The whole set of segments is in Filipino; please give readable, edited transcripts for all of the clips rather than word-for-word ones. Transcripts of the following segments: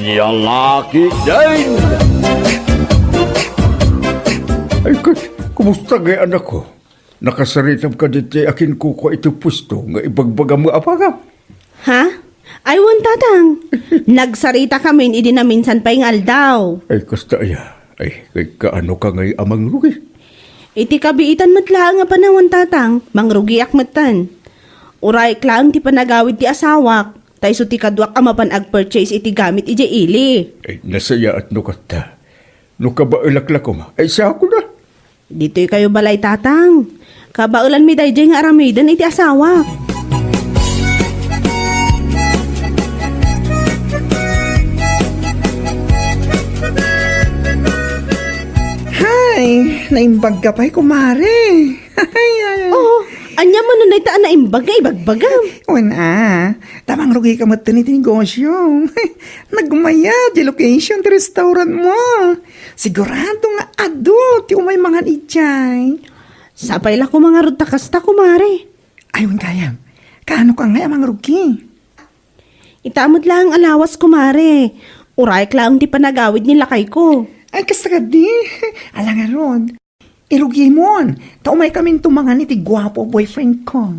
Yalaki din! Ay, kumusta nga anak ko? Nakasaritam ka dito akin kuko ito pusto nga ibagbaga mo apagam. Ha? Ay, wan tatang. Nagsarita kami, hindi na minsan pa yung aldaw. Ay, kasta aya. Ay, kay kaano ka ngay amang rugi? Iti kabiitan matla nga panahon tatang, mangrugi akmatan. Uray klaang ti panagawid ti asawak, tay so ti kadwak amapan ag-purchase iti gamit iti ili. Ay, nasaya at nukata. Nukabailak ko ma. Ay, siya ako na. Dito'y kayo balay tatang. Kabaulan mi dayjay nga aramidan iti asawa. Hay, naimbag ka pa'y kumare. Oh, anya mo nun taan na imbag nga ibagbagam. Una, tamang rugi ka matan iti negosyo. Nagumaya di location ti restaurant mo. Sigurado nga ado ti umay mga ijay. Sapay la ko mga ruta kasta kumare. Ayun kayam, kaano ka nga amang rugi? Itamod lang ang alawas kumare. Uray klaang ti panagawid ni lakay ko. Ay, kasta ka di. Alang nga ron. Irugi mo. Taumay kaming tumangan iti gwapo boyfriend ko.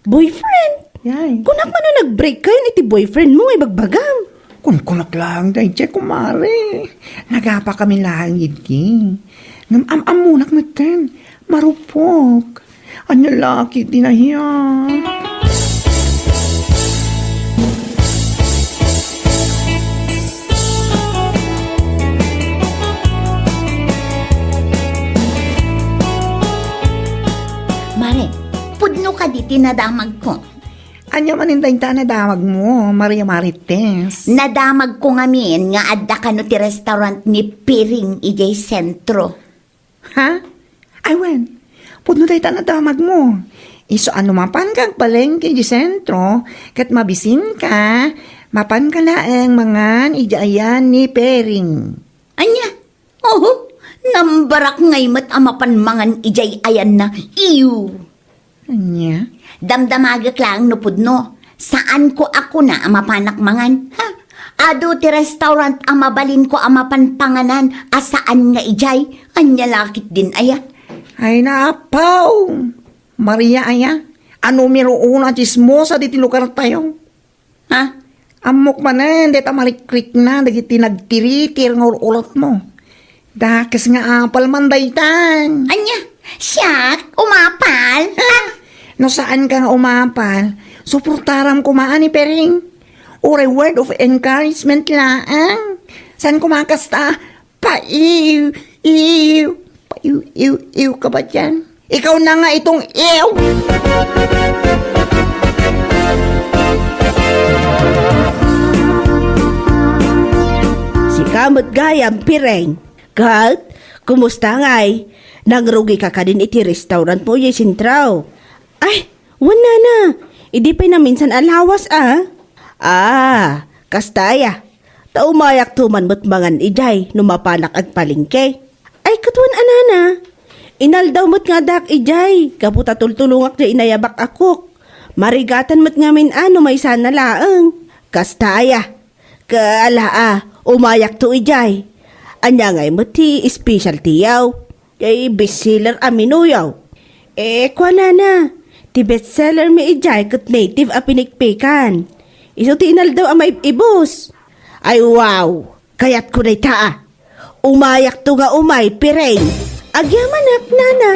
Boyfriend? Yay. Kunak man na nag-break kayo iti boyfriend mo ibagbagam. Kunak lang dahil check kumare. Nagapa kami lang iti. Amunak natin. Marupok. Anya laki di na yan. Mare, pudno ka di tinadamag ko. Anya manintay ta na damag mo, Maria Marites. Nadamag ko ngamin nga adda ka no ti restaurant ni Piring ijay sentro. Ha? Aywan, pudno tayo ta na damag mo. Iso ano mapan kag palengke di sentro, kat mabisin ka, mapan ka laeng mga ijayan ni Pering. Anya? Oh, nambarak ngay mat amapan mangan ijay ayan na. Iyu. Anya? Damdamagak lang no pudno. Saan ko ako na amapanak mangan? Ha? Ado ti restaurant amabalin ko amapan panganan asaan nga ijay? Anya lakit din aya. Ay naapaw! Maria aya, ano miro una chismosa di lugar tayo? Ha? Amok manen, deta marikrik na, dagiti nagtiritir ng ulat mo. Dakas nga apal man daytan. Anya? Siyak? Umapal? No saan ka nga umapal, suportaram kumaan ni Pering. Ure word of encouragement laang. San kumakasta? Pa-iw, iw. Iw ka ba dyan? Ikaw na nga itong iw! Si kamot gayam pireng. Kat, kumusta ngay? Nangrugi ka din iti restaurant mo yung sintraw. Ay, wala na. Idi pa na minsan alawas kastaya. Taumayak tuman mo't mangan ijay numapanak ag palingke. Ay, katuan anana. Inaldaw mo't nga dak ijay. Kaputa tultulungak na inayabak akok. Marigatan mo't ngamin may sana laang. Kastaya. Kaala umayak to ijay. Anya ngay mo't ti specialty yaw. Kay bestseller aminuyaw. Kwa na. Ti bestseller mi ijay kat native a pinikpikan. Iso ti inaldaw may ibus. Ay wow. Kayat ko na taa. Umayak to nga umay, pireng. Agyaman nana.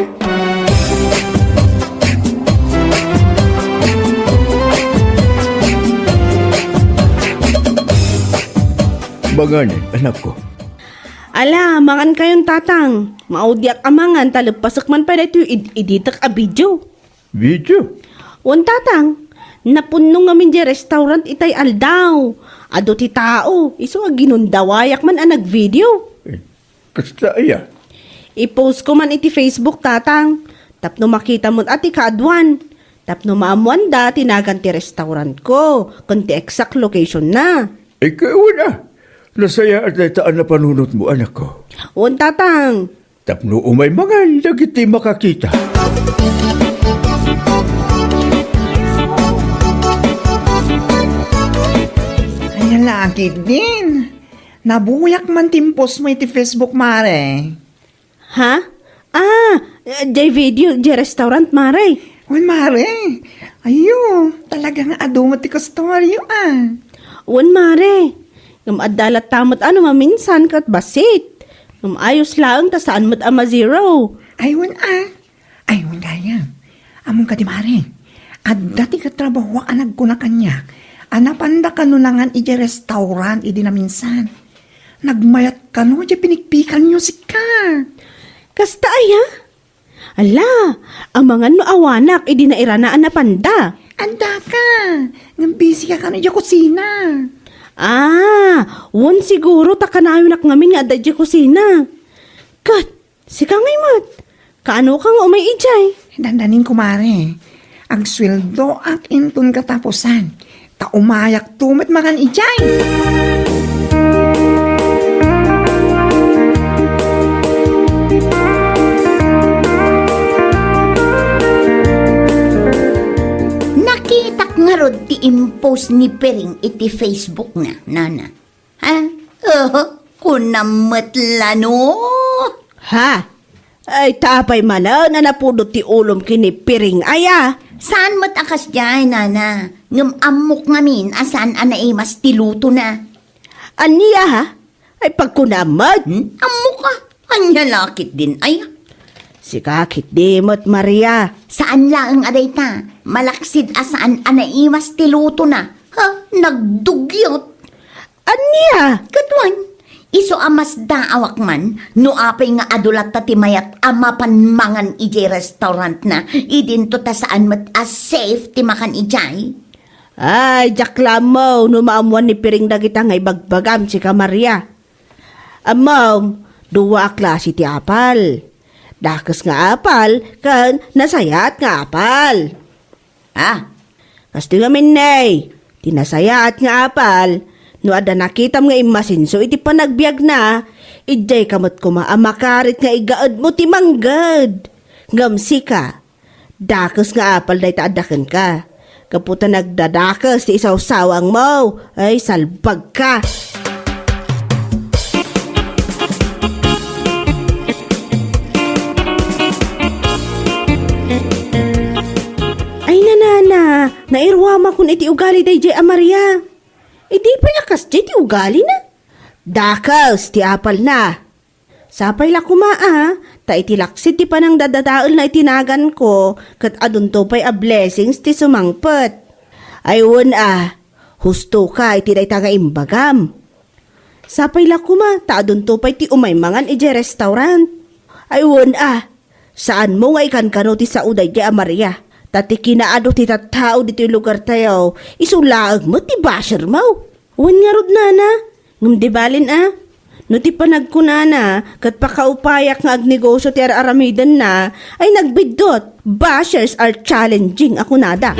Banganin, anak ko. Ala, mangan kayong tatang. Maudyak amangan, talagpasak man pa dito iditak a video. Video? Wan tatang, napunong ngamin di restaurant itay aldaw. Ado ti tao, iso ginundawayak man ang nag-video. Kasta aya. I-post ko man iti Facebook tatang. Tapno makita mo at ikaadwan. Tapno maamuan da, tinagan ti restaurant ko. Kung ti exact location na. Ikaw na. Nasaya at naitaan na panunot mo, anak ko. Wan tatang. Tapno umay mangan, dagiti makakita. Lakit din. Nabuyak man timpos mo iti Facebook, mare. Ha? Ah, jay video, jay restaurant, Mare. Wan, mare. Ayo, talaga nga adumot ti kastoryo, ah. Wan, Mare. Ngam adalat tamot ano maminsan kat basit. Ngam ayos lang ta saan mo't ama zero. Aywan, ah. Aywan, kaya. Among ka di, mare. At dati katrabaho ang nagkuna kanya. Anapanda ka nunangan iti restaurant, idi na minsan. Nagmayat ka no, di pinikpikan nyo si ka. Kasta aya? Ala, ang mga no awanak, idi na iranaan na panda. Anda ka. Nang busy ka no, di kusina. Ah, won siguro takanayon ngamin nga adad di kusina. Kat, si kangay mat. Kaano kang umay ijay? Dandanin ko, mare. Ang sweldo at intun katapusan. Ta umayak tumat makan ijay. Nakitak nga rod ti impose ni Pering iti Facebook na, nana. Ha? Kunamatla no? Ha? Ay tapay mana na napudot ti ulom kini Piring aya. Saan mat akas dyan, nana? Ngam amok ngamin asan anaimas tiluto na. Aniya ha? Ay pagkunamad. Amok ka. Anya lakit din ay. Si kakit dimot Maria. Saan lang ang aday ta? Malaksid asaan anaimas tiluto na. Ha? Nagdugyot. Aniya? Katwan. Iso amas daawak man, no apay nga adulat ta timayat amapan mangan ijay restaurant na, idin to ta saan mat as safe ti makan ijay. Ay, jaklam mo, numaamuan ni Piring dagita ngay bagbagam si ka Maria. Amam, duwa klase ti apal. Dakas nga apal, kan nasayat nga apal. Ah, Kasto nga minnay, tinasayat nga apal. No ada nakitam nga imasinso iti panagbiag na, ijay kamot kumaamakarit nga igaad mo ti manggad. Ngamsi ka, dakas nga apal day taadakan ka. Kaputa nagdadakas ti isaw-sawang mo, ay salbag ka. Ay nanana, nairwama kun iti ugali day jay Amaria. Iti payakas di ti ugali na. Dakas ti apal na. Sapay la kumaa, ta iti laksit ti panang dadadaol na itinagan ko, kat adun to pa'y a blessings ti sumangpet. Ayun husto ka iti day taga imbagam. Sapay la kuma, ta adun to pa'y ti umaymangan iti restaurant. Ayun saan mo nga ikan kano ti sauday di Maria? Tati kinaado ti tattao dito yung lugar tayo, isulaag mo ti basher mo. Wan nga rod nana, ngumdibalin No ti panagkunana, kat pakaupayak nga agnegosyo ti aramidan na, ay nagbidot, bashers are challenging ako nada.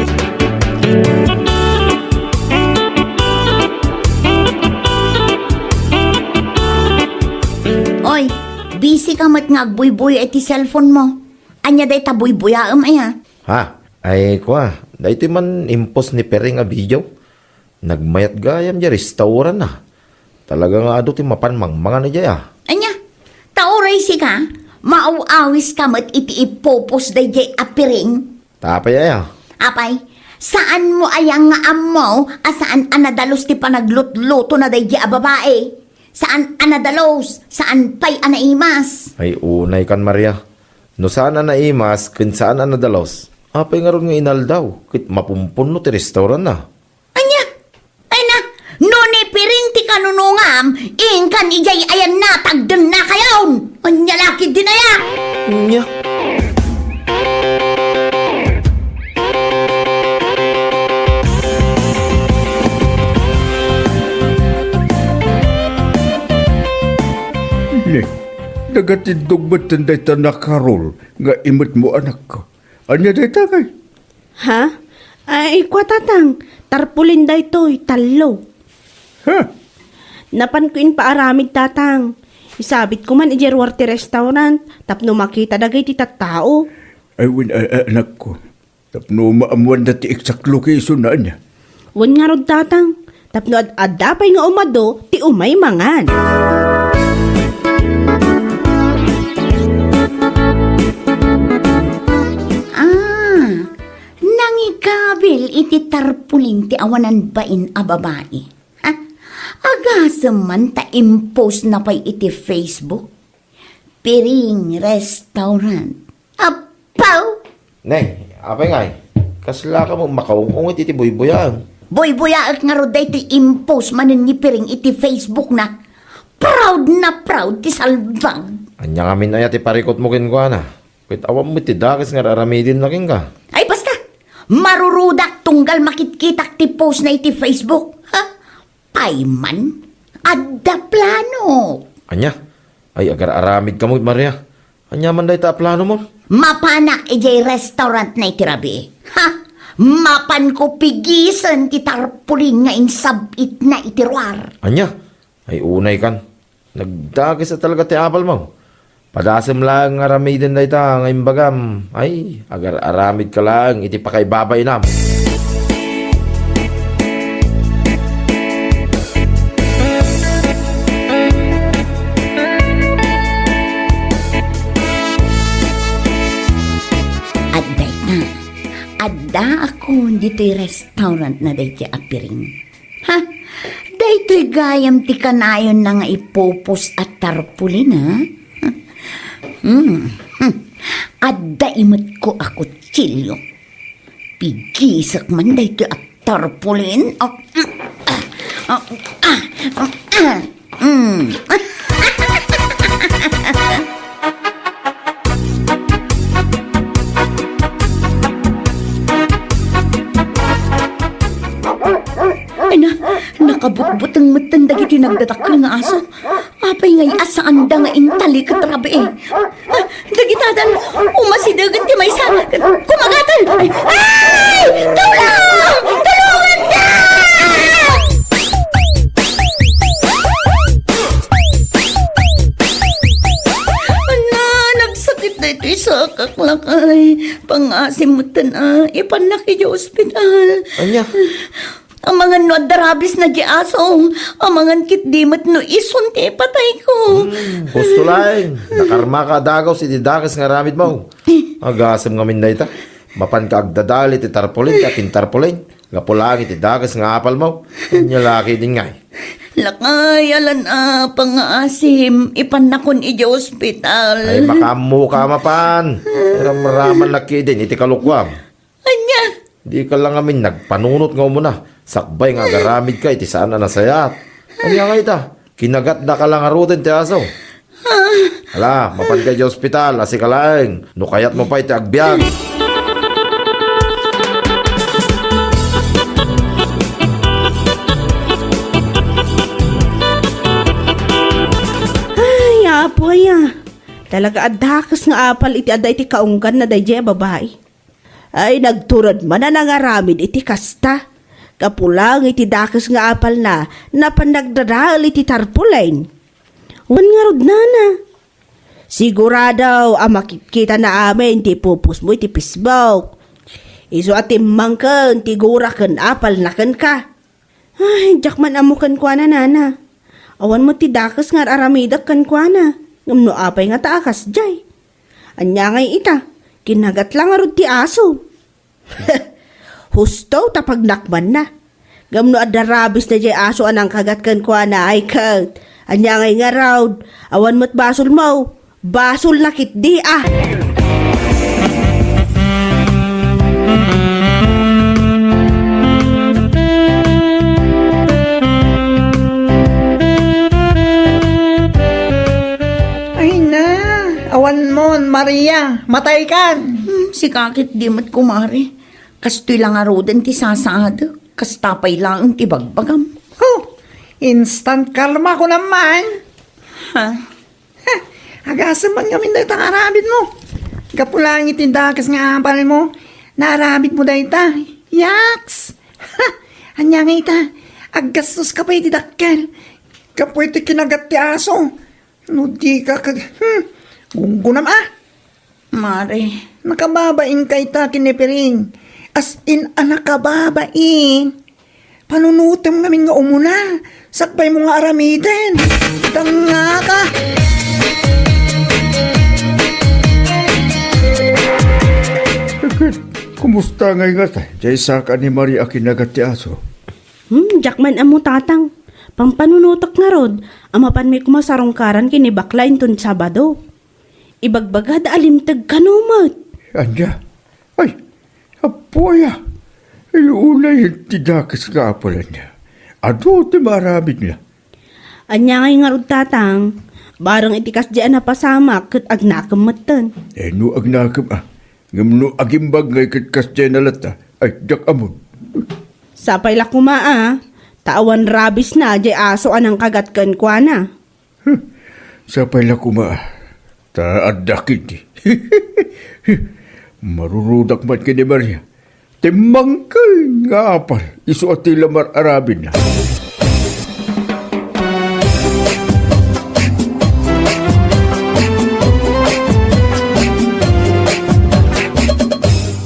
oy, busy ka mat nga agbuy-buy iti cellphone mo. Anya day tabuy-buyaam ay ha. Ha? Ay, kwa. Dahito man impos ni Pering a video. Nagmayat gayam di restaurant na. Talaga nga ado ti mapanmangmangan na dya. Anya, tauray si ka, mauawis ka mat iti ipopos day jay apiring. Tapay aya. Apay, saan mo ayang nga amaw, asaan anadalos ti panaglutluto na day jay a babae? Saan anadalos? Saan pa'y anaimas? Ay, unay kan Maria. No saan na naimas, kun saan na nadalos. Apay nga ron nga inaldaw. Kit mapumpun no ti restaurant na. Anya, ay na, no ni piring ti kanunungam, ingkan ijay ayan na, tagdan na kayaon. Anya laki din aya. Nya. Ne, nagatindog ba't tanday ta nakarol nga imot mo anak ko? Anya day tagay? Ha? Ay, kwa tatang, tarpulin day to'y talo. Ha? Napan ko in paaramid tatang. Isabit ko man ijerwarte restaurant, tapno makita dagay ti tattao. Ay, anak ko. Tapno maamuan na ti exact location na niya. Wan nga rod tatang, Tapno adapay nga umado, ti umay mangan. Nangikabil iti tarpulin ti awanan bain a babae. Ha? Agasam man ta impose na pa'y iti Facebook. Piring restaurant. Apaw! Neng, apay ngay. Kasla ka mo makaungong iti buy-buyan. Boy-boyaak nga roday ti impose manin ni Piring iti Facebook na. Proud na proud ti salbang. Anya ngamin ay ati parikot mo kin ko na. Wait, awam mo ti dakis nga raramidin na kin ka. Ay basta, marurudak tunggal makitkitak ti post na iti Facebook. Ha? Payman, adda plano. Anya, ay agar-aramid ka mo, Maria. Anya man day ta plano mo. Mapanak ijay restaurant na iti rabi. Ha? Mapan ko pigisan ti tarpulin nga insabit na iti ruar. Anya, ay unay kan. Nagdagis na talaga ti apal mo. Padasem lang nga ramidin day ta ngayon bagam. Ay, agar-aramid ka lang, iti pakaibabay nam. Adda ako dito'y restaurant na dayto'y apiring. Ha? Dayto'y gayam ti kanayon na nga ipopos at tarpulin, ha? Adda imot ko ako chilyo. Pigisak man dayto'y at tarpulin. Nakabutbut ang matanda iti nagdatakal nga aso. Apay ngay asaan da nga intali katrabi eh. Dagitadan, umasidagan ti may sa. Kumagatan! Ay! Tulong! Tulungan ka! Ana, nagsakit na ito'y sakak lakay. Pangasimutan ipanak iti ospital. Anya, Ang mga no darabis na di aso, ang mga kitdimat no isunti patay ko. gusto lang. Nakarma ka dagaw si didakis nga ramid mo. Agasem nga minday ta. Mapan ka agdadali ti tarpulin ka kintarpulin. Gapulang iti dagas nga apal mo. Anya laki din ngay. Lakay, alan pang-asim, ipanakon iji ospital. Ay makamu ka mapan. Ramaraman laki din iti kalukwam. Anya, Di ka lang amin nagpanunot nga muna. Sakbay nga garamid ka iti saan na nasayat. Anya nga ita. Kinagat na ka lang arutin ti aso. Hala, mapan ka di ospital. Asi ka lang. Nukayat mo pa iti agbyag. Ay, apo ya. Talaga adakas nga apal iti aday iti kaunggan na dayjay babae. Ay, nagturad man na nangaramid iti kasta. Kapulang iti dakas nga apal na napanagdadaal iti tarpulain. Wan nga rod na. Siguradaw ang makikita na amin ti pupus mo iti Facebook. Iso atim mangkan ti gurakan apal na kan ka. Ay, jakman amukan kwa na nana. Awan mo ti dakas nga aramidak kan kwa na. Ngamno apay nga taakas jay. Anya ngay ita, kinagat lang arod ti aso. Husto tapag nakman na. Gamno adarabis na jay aso anang kagat kan kwa na ay kat. Anya ngay nga raud, awan mo't basol mo. Basol nakit di ah. Ay na, awan mon, Maria, matay kan. si kakit di mat kumari. Kastoy lang aroden ti sasaada. Kastapay lang ti bagbagam. Instant karma ko naman. Ha? Agasan man kami na itang arabid mo. Kapulang itindakas nga apal mo. Naarabid mo dahi ta. Yaks! Anya nga ita. Aggastos ka pa itidakkel. Kapwede kinagat ti aso. No di ka kag... Gunggunam Mare. Nakababain kay ta kinipiring. As in, nakababain. panunutem namin nga umuna. Sakbay mo nga aramiden. Tanga ka. Kumusta ngay nga ta? Jay saka ni Maria kinagat ti aso. Jakman amo tatang. Pampanunutok nga rod, amapan may kumasarongkaran kini baklain tun Sabado. Ibagbagad alimtag kanumot. Anya? Ay, apoya. Ay, ulay tidakas nga pala niya. Ado ti maramid niya. Anya ngay nga rod tatang, barang itikas diyan na pasamak kat agnakamutan. No agnakam Ngamno agimbag ngay katkas dyan nalata. Ay, dak amon. Sapay la kumaa, tawan rabis na di aso anang kagat kan kwa na. Sa pala kuma. Taadakit di. Marurudak man kini Maria. Timang kay nga apal. Isu at tilamar arabin na.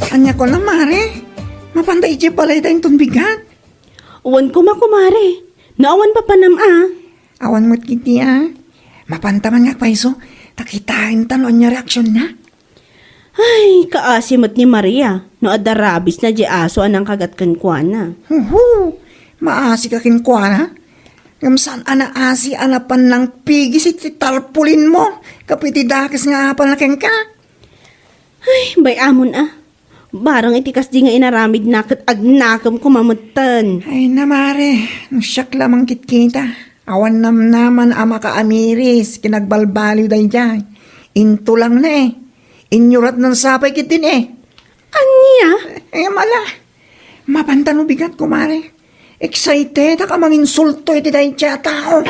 Anya ko na, Mare. Mapanday di balay tayong tunbigat. Uwan ko makumare, naawan pa panam Awan mo't kiti Mapantaman nga paiso. Takitain talon niya reaksyon na. Ay, kaasimot ni Maria, no adda rabis na di aso anang kagat kan kwa na. Huhu. Maasi ka kinkwana. Ngamsan anaasi anapan lang pigis iti tarpulin mo. Kapitidakis nga apal na ka. Ay, bay amon Barang itikas di nga inaramid na kat agnakam kumamutan. Ay namare, siyak lamang kitkita. Awan naman ama ka amiris, kinagbalbaliw day dyan. Into lang na Inyurat ng sapay kitin Anya? Mala. Mapantano bigat kumare. Excited ka mang insulto iti day siya tao.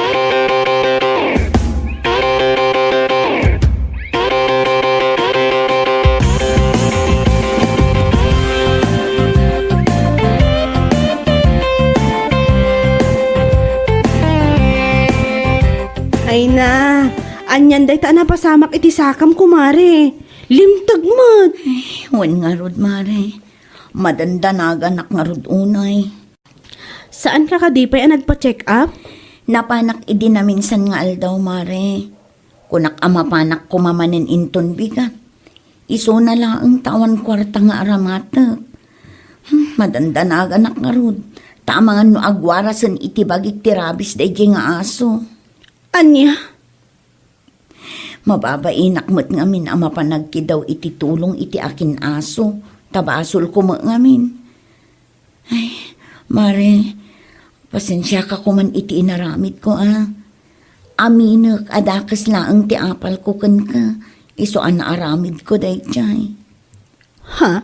Ay na, anyan day ta na pasamak iti sakam kumare. Limtag mat. Wan nga rod, Mare. Madandanagan nga rod unay. Saan ka kadipay nagpa-check up? Napanak idi na minsan nga aldaw, Mare. Kunak amapanak kumamanin inton bigat. Iso na lang ang tawan kwarta nga aramata. Madandanagan nga rod. Tamangan no agwarasan iti bagik tirabis day nga aso. Anya? Mababainak mo't ngamin ama panagkidaw iti tulong iti akin aso. Tabasol ko mo ngamin. Ay, Mare, pasensya ka kuman iti inaramid ko Aminak, adakas laang ti apal ko kan ka. Iso aramid ko day chay. Ha?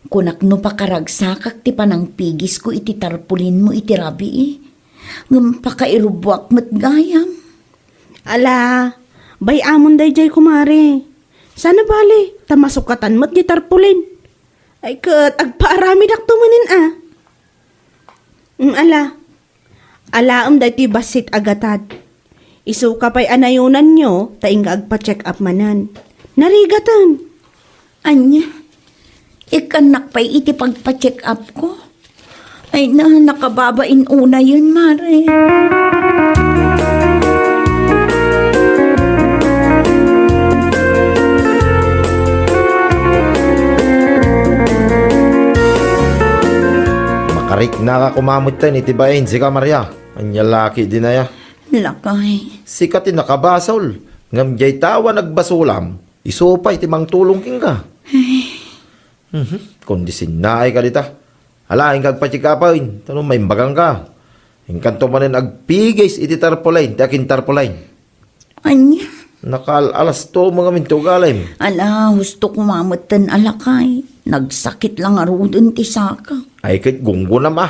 Kunak no pakaragsakak ti panang pigis ko iti tarpulin mo iti rabi Ngam pakairubuak mo't gayam. Ala, bay amon day jay kumare. Sana bali, tamasukatan mo't di tarpulin. Ay kat, agpaaramid ak tumanin Alaam day ti basit agatad. Isu ka pa'y anayunan nyo, taing agpa-check up manan. Narigatan. Anya, ikanak pa'y iti pagpa-check up ko. Ay na, nakababain una yun, Mare. Makarik na ka kumamot tayo, itibayin si ka Maria. Anya laki din na ya. Lakay. Sikat nakabasol. Ngam jay tawa nagbasulam. Isopay timang tulong king ka. Kondisin na ay ka dita. Hala, ingkag pachikapawin. Tanong may bagang ka. Ingkanto manin agpigis iti tarpolain. Ti akin tarpolain. Anya? Nakal alas to mga mintugalim. Ala, gusto kumamatan alakay. Nagsakit lang arudon ti saka. Ay kit gunggo na ma.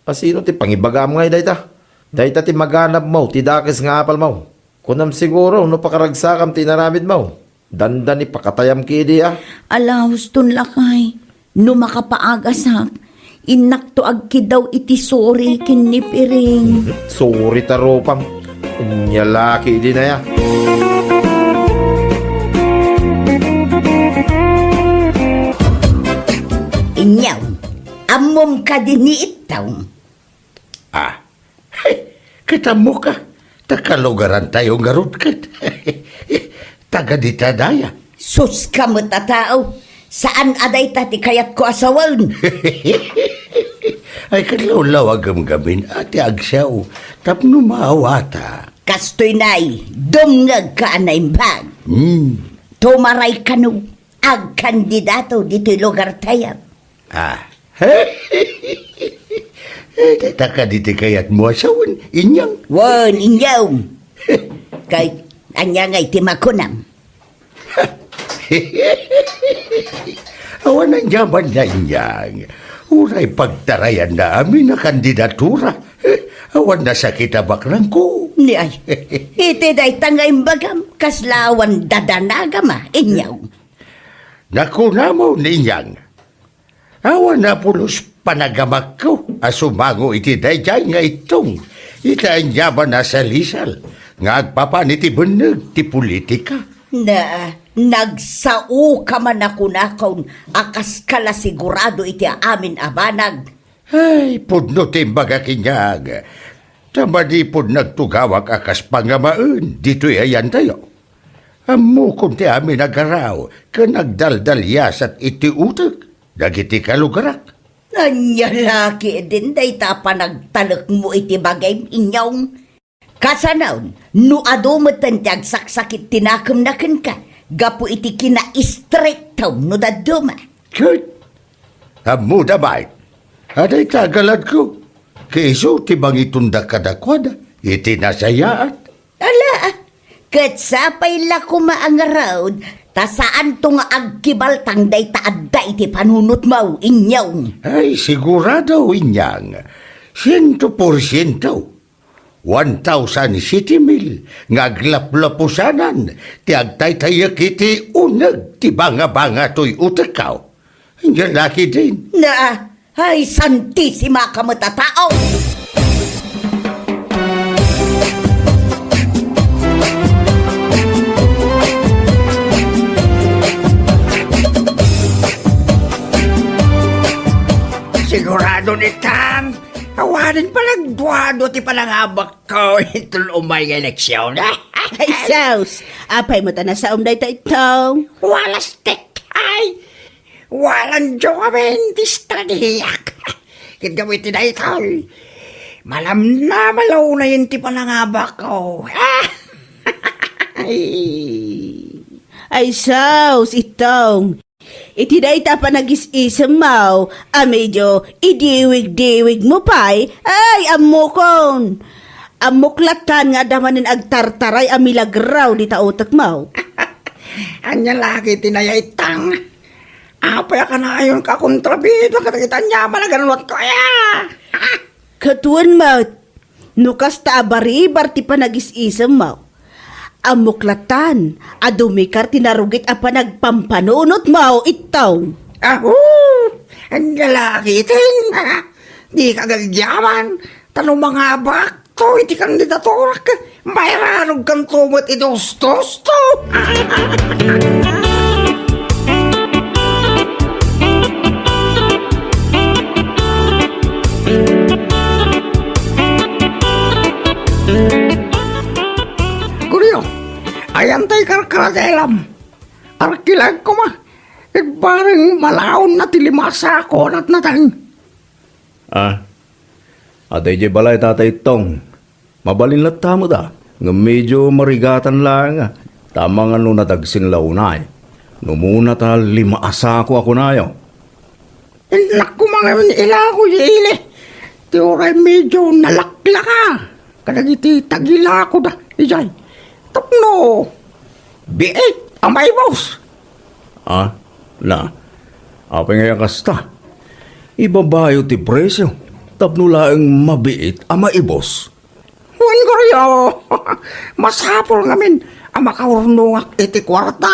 Asino ti pangibagam ngay dayta. Dayta ti maganap mo. Ti dakis nga apal mo. Kunam siguro no pakaragsakam ti naramid mo. Dandan ni pakatayam kidi Ala, huston lakay. No makapaagas inak to agkidaw iti sorry kinipiring. Sorry taropam. Nyalaki di na ya. Inyaw, amom ka din ni itaw. Ketemu ka. Takalugaran tayo garut kat. Taga di tadaya. Sus ka mo tatao. Saan aday tati kayat ko asawan? Ay kalulaw agam-gamin ati agsaw. Tapno maawata. Kastoy nay, dumngag ka anaimbag. Hmm. Tumaray ka no, ag kandidato dito'y lugar tayo. Ah. Taka di kayat mo asawan. Inyang. Wan, inyaw. Kay, anya nga'y timakunam. Awan ang yaman na inyang. Uray pagtarayan na amin na kandidatura. Awan na sa kitabak lang ko. Ni ay, iti day tangay bagam, kaslawan dadanagama, inyaw. Naku na mo ninyang. Awan na pulos panagamak ko. Asumango iti dayjay nga itong. Itaan yaman na sa lisal. Nga agpapaniti bunag ti politika. Na, nagsao ka man ako na kaun, akas kala sigurado iti amin abanag. Ay, pudno timbaga kinyag. Tamadi pud nagtugawak akas pangamaan. Dito'y ayan tayo. Amo kung ti amin nagaraw, ka nagdaldalyas at iti utak. Dagiti kalugarak. Anya laki din day tapa nagtalak mo iti bagay inyong. Kasanaw, no adumutan tiyag saksakit tinakam na ka, gapo iti kina-straight taw no daduma. Kut, amo damay. Aday tagalad ko. Kaiso tibang itunda kadakwada, iti nasayaat. Ala, katsapay la kumaangaraw, ta saan to nga agkibaltang day taadda iti panunot mo, inyaw. Ay, sigurado inyang. 100%. 1,070 ngaglaplapusanan ti agtaytayak iti unag ti banga-banga to'y utakaw. Hindi laki din. Na, ay santisima ka matatao. Sigurado ni Tang. Awanin palang duwado ti palangabak ko itong umay nga eleksyon. Ay, saus. Apay mo ta na sa umday ta itong. Walas tek. Ay, walang jokamen ti stradiyak. Kagamitin na ito. Malam na malaw na yun ti palangabak ko. Ay, saus, itong. Iti day ta pa nag-is-isam mo, medyo idiwig-diwig mo pa'y, ay, amukon. Amuklatan nga damanin agtartaray amilagraw di ta utak mo. Anya lagi tinayaytang. Apay ka na ayon ka kontrabida katakita niya malaganot ko ya. Katuan mo, nukas ta abaribar ti pa nag-is-isam mo. Amuklatan, adumikar tinarugit a panagpampanunot mo itong. Anya lagi tin. Di ka gagyaman. Tanong mga bakto iti kandidatura ka. Mayroon kang tumot itos-tos to. Guriyo, ayan tayo karkaradelam. Arkilag ko ma. Parang malaon na tilimasa ako at natang. Atay di balay tatay tong. Mabalin lat tamo da. Nga medyo marigatan lang. Tama nga nung natagsin launay. Numuna ta 5 asako ako na yo. Naku mga ila ko yile. Tiyoray medyo nalakla ka. Kadagiti tagila ko da. Ijay. Tapno. Biit. Amay boss. Apay nga kasta. Ibabayo ti presyo. Tapno laeng mabiit ama ibos. Huwag ko riyo. Masapol ngamin. Ang makaurnungak iti kwarta.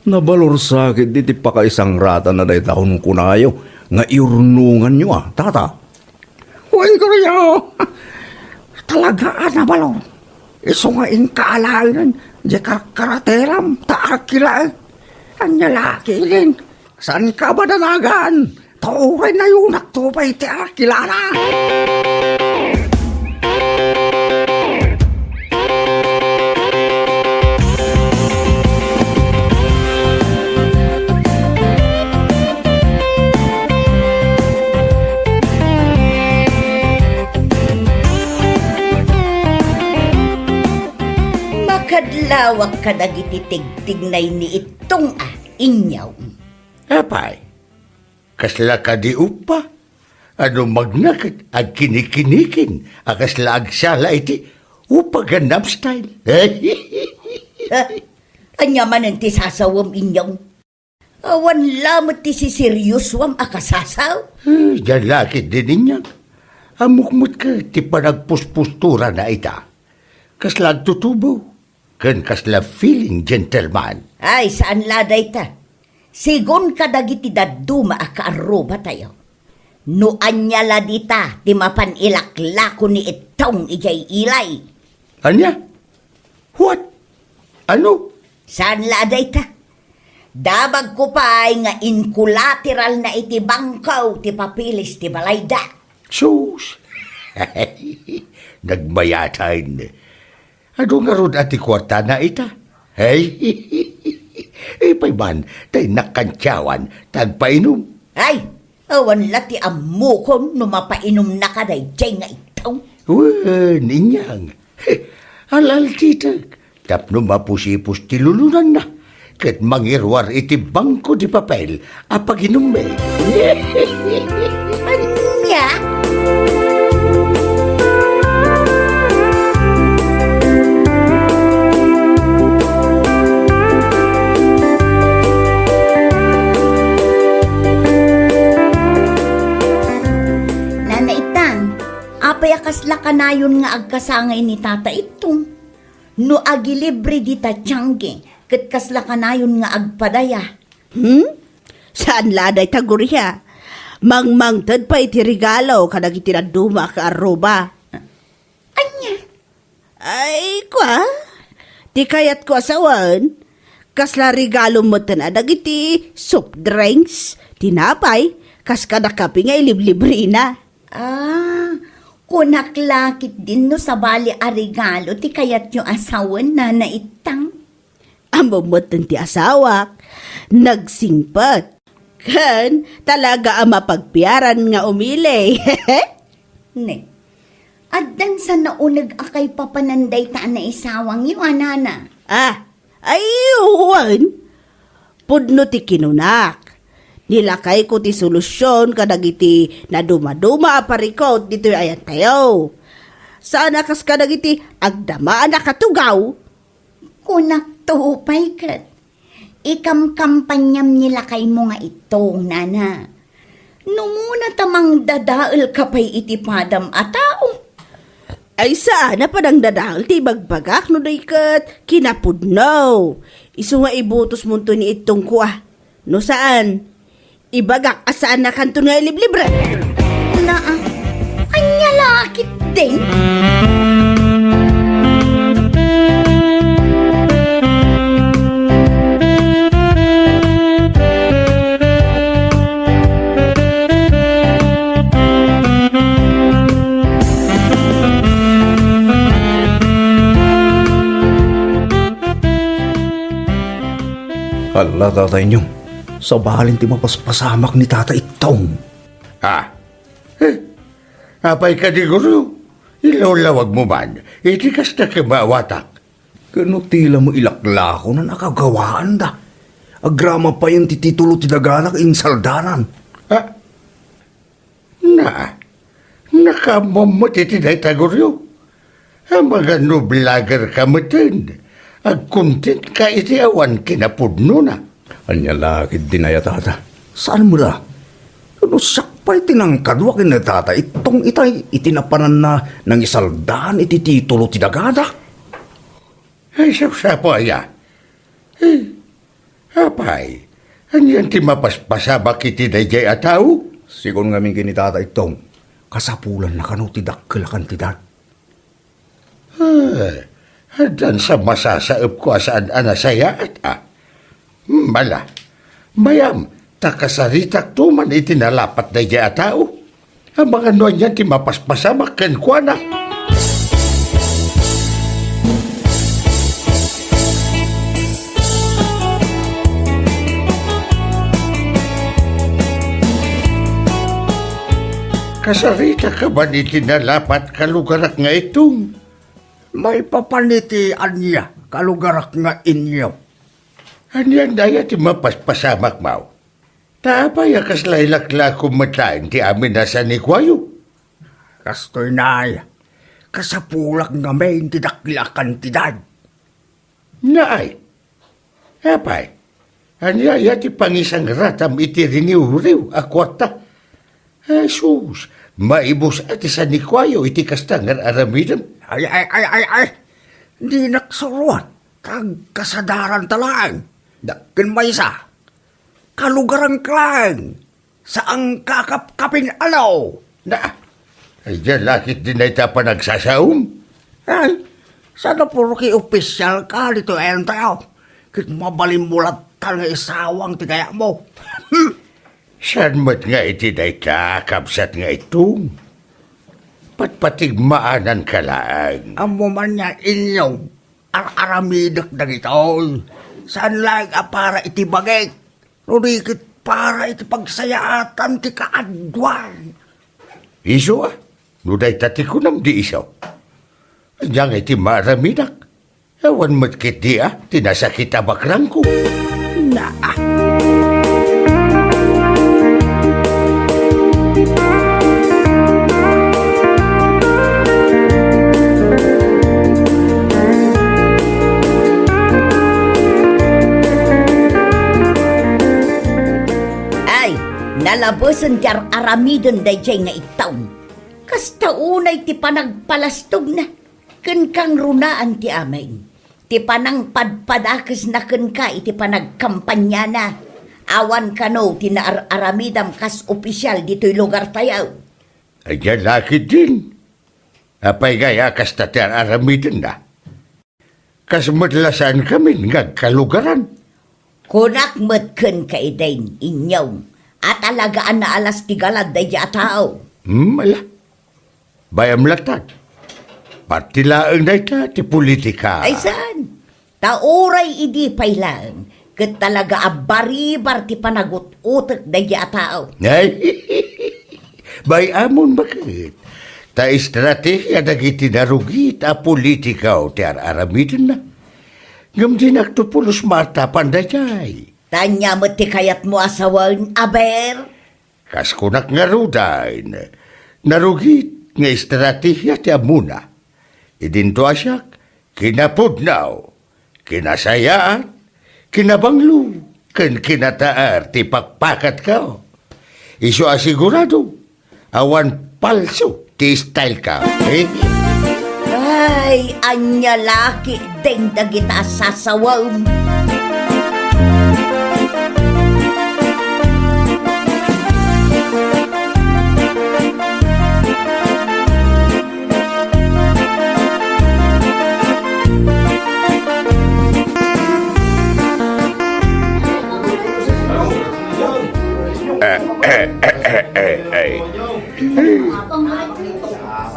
Nabalor sakit diti pakaisang rata na day taon kunayo. Nga iurnungan nyo tata. Huwag ko riyo. Talagaan na balong. Isungain kaalainan. Di karkarateram. Taarkilaag. Anya laki din. Saan ka ba danagan? Tauray na yun. Naktupay ti arkilana. lawak ka dagiti tigtignay ni itong inyaw. Apay, kasla ka di upa. Ano magnakit ag kinikinikin, akasla ag sala iti upa ganap style. Anya man ang tisasawam inyaw. Awan lamot ti si serious wam akasasaw. Diyan lakit din niya. Amukmut ka ti panagpuspustura na ita. Kasla ag tutubo, kan kasla feeling gentleman. Ay, saan laday ta? Sigon ka dagiti daduma akaaroba tayo. No anya ladita, ti mapanilaklako ni itong ijay ilay. Anya? What? Ano? Saan laday ta? Dabag ko pa'y nga inculateral na iti bangkaw ti papilis ti balayda. Sus! Nagmayatayin. Ano nga ron ati kwarta na ita? Hey! Ipay man, tay nakantyawan, tagpainom. Ay, awan lati amukon no mapainom na ka day jay nga itaw. Ninyang. Alal titag. Tapno mapusipus ti lulunan na. Ket mangirwar iti bangko di papel apaginom me. Anya? Nanaitang, apay akasla kanayon nga agkasangay ni tata itong. No agilibre di ta tiyangge, ket kasla kanayon nga agpadaya. Saan laday taguriya? Mangmangtad pa iti regalo kadag iti naduma ka aroba. Anya? Ay, kwa? Ti kayat ko asawan, kasla regalo mo tanadag iti soup drinks, tinapay, kas kadakapi nga iliblibre na. Ah, kunaklakit din no sa bali a regalo ti kayat yung asawan na naitang. Amamot ti asawak, nagsingpat. Kan, talaga ang mapagpiaran nga umili. Ne, addan sa naunag akay papananday ta na isawang yung anana. Ayun. Pudno ti kinunak. Nilakay ko ti solusyon kadag iti na dumaduma aparikot dito ayan tayo. Sana kas kadag iti agdamaan na katugaw. Kunak tupay kat. Ikam-kampanyam nila kay mo nga itong nana. Numuna tamang dadaal kapay iti padam a tao. Ay sana pa nang dadahal ti bagbagak no daykat kinapudnaw. Isu nga ibutos mo to ni itong kuha. No saan? Ibagak asaan na kanto nga libre. Na, anya lakit din. Hala, tatay nyo. Sa bahalin ti mapaspasamak ni tata itong. Apay ka di guru. Ilawlawag mo man. Iti kasta ka maawatak. Kano tila mo ilaklako na nakagawaan da. Agrama pa yung tititulo ti daganak insaldanan. Nakamamot iti day taguryo. Ang mga noblager ka matin. Agkuntit ka iti awan kinapudno na. Anya lakid dinaya tata. Saan mo da? Ano sakpay tinangkadwa kina tata itong itay itinapanan na ng isaldahan iti titulo ti dagada. Ay, sapo aya. Apay, anyan ti mapaspasabak iti dayjay ataw? Sigon nga ming kinitata itong kasapulan na kano ti dakkel kantidad. Dan sa masasaip ko saan anasaya at Bala, mayam, takasaritak tuman itinalapat na dya tao. Ang mga noon yan ti mapaspasamak ken kwa na. Kasarita ka ba ni tinalapat kalugarak nga itong? May papanitian niya. kalugarak nga inyo. Anyan daya ti mapaspasamak mau. Tapay akas laylakla kumatain ti amin na sa nikwayo. Kastoy nay, kasapulak nga may tidakla kantidad. Naay. Apay. Anyaya ti pangisang ratam iti riniw-riw akwata. Jesus, maibos ati sa nikwayo iti kastangan aramidan. Ay. Di naksuruat. Kag kasadaran talang. Dakin may isa. Kalugarang klang. Saang kakapkapin alaw. Na, ay dyan lakit din na ita pa nagsasaum. Ay, sana puro ki opisyal ka dito ayan tayo. Kit mabalimbulat ka nga isawang tigaya mo. Saan mat nga iti na kakabsat nga itong? Patpatigmaanan ka lang. Amo man niya inyong aramidak na gito. Saan lang para iti bagay? Nurikit para iti pagsayaatan ti kaadwan. Iso nuday tati ko nam di isaw. Diyan iti maramidak. Ewan mat kit di tinasakit abakrang ko. Naa. Ay, nalabosan jar aramidon dayjay nga itaw. Kasta unay ti panagpalastog na. Ken kang runaan ti amin. Ti panang padpadakes na ken ka iti panagkampanya na. Awan kano ti naaramidam kas opisyal dito'y lugar tayaw. Diyan lakit din. Apay gaya kas tati aramidan na. Kas madlasan kami ngagkalugaran. Kunak metken ka idain inyaw. At alagaan na alas tigalad day tao. Mala. Bayam latad. Partilaang na ita ti politika. Ay saan? Tauray idi pailang. Kat talaga abaribar ti panagut-utek day tao. Ay, bayamon bakit? Ta estratehiya dagiti narugit a politika o ti aramidin na. Ngam din aktupulos matapan da jay. Tanya mo ti kayat mo asawan, aber? Kas kunak nga rudain. Narugit nga estratehiya ti amuna. Idinto asyak, kinapudnaw, kinasayaan, kinabanglo, ken kinataar ti pakpakat ka. Iso asigurado, awan palso ti style ka. Ay, anya laki ding dagita sasawam.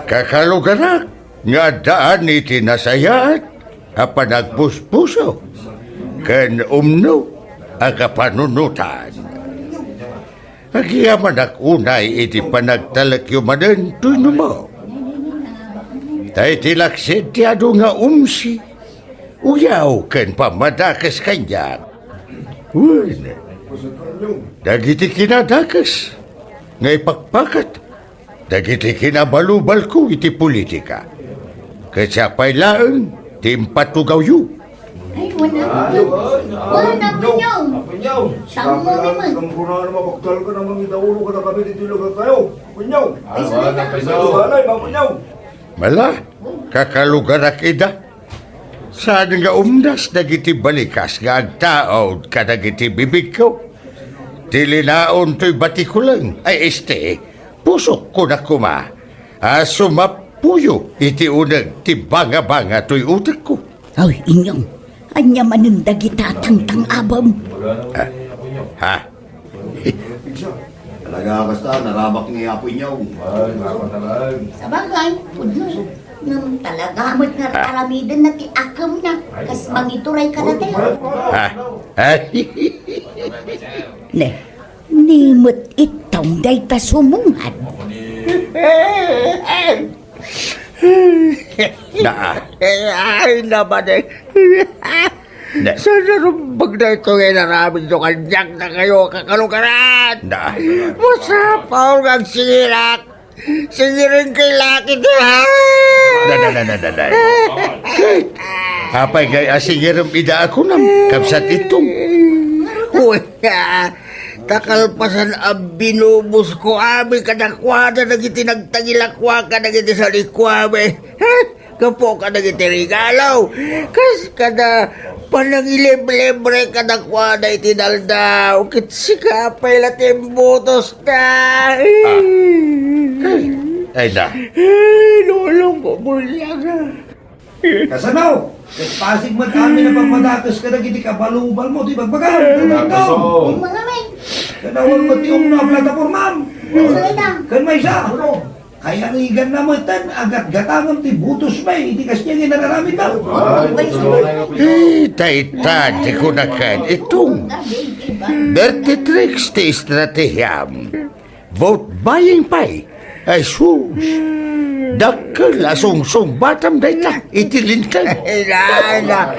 Kakalugarak, nga daan iti nasayat, apanagpuspuso, ken umno, akapanunutan. Agiyaman ak unay iti panagtalakyumanen tuno mo. Tay tilaksid ti adu nga umsi, uyaw ken pamadakas kanya. Uwan, dagiti kinadakas, nga ipakpakat, dagiti kinabalubal ko iti politika. Kasyapay laeng, timpatugaw yu. Ay, wala po nyo. Tamo mo naman. Kampuna na mabaktal ka namang idaulo ka na kami dito lugar tayo. Kunyaw. Ay, salamat. Salay, makunyaw. Mala, kakalugarak ida. Saan nga umdas dagiti balikas nga agtaod ka dagiti bibig ko. Tilinaon to'y batikulang. Ay pusok ko na kuma. Sumapuyo iti unag ti banga-banga to'y utak ko. Ay, inyong. Anya manundag itatang abam. Ha? Talaga kasta, narabak ni Apoy niyaw. Sa bagay, pudno. Nung talaga mo't nararamidan na ti akam na. Kas mangituray ka na tayo. Ha? Ne, nimot itong day ta sumungan. Na. Ay, naman eh. Na. Sana rumbag na ito ngayon namin yung kanyak na kayo kakalugaran. Na. Masapaw ng sirak. Sigirin kay laki na. Na. Apay kay asigiram ida ako nam. Kapsat itong. Uy, takalpasan ang binubus ko ami kadakwada na itinagtagilakwa ka na iti sa likwame. Kapo ka na iti regalaw. Kas ka na panangilib-libre kadakwada iti daldaw. Kitsikapay latimbutos na. Ay na. Lulong ko bulyag na. Kasanaw, pasig man kami na pagmadatos ka na giti kabalubal mo, di bagbagan. Mga may, Kanawal mo tiyong na plataformam. salita. Kan may isa. Kaya rigan na mo tan, agat gatangan ti butos may, hindi kas niya ginararamit daw. Taitan, di ko na kan itong. Bertitrix ti estratehiyam. Vote buying pay. Ay sus. Dakkel asong batam dayta. Itilin ka. Ay na.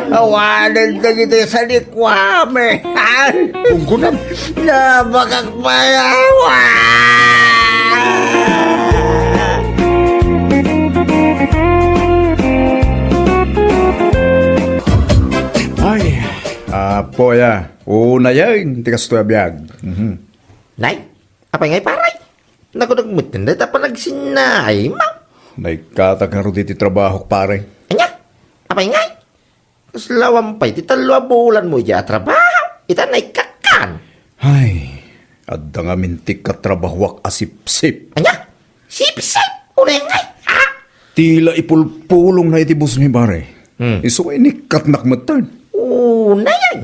Awanan na kita sa likwame. Unggunam. Na makakmayawa. Ay, apo ya. Una yan, tikas to abiyag. Nay, apa ngay paray? Naku nagmutin na pa nagsinay, ma. Naikatag nga ro diti trabaho, pare. Anya, apa ngay? Kaslawang pa'y titalwa bulan mo iya trabaho. Ita nay kakan. Ay, adda nga mintik ka trabahwak asip-sip. Anya, sip-sip. Una ngay, ha? Tila ipulpulong na itibus mi, pare. Iso ay nikat nakmatan. Una yan.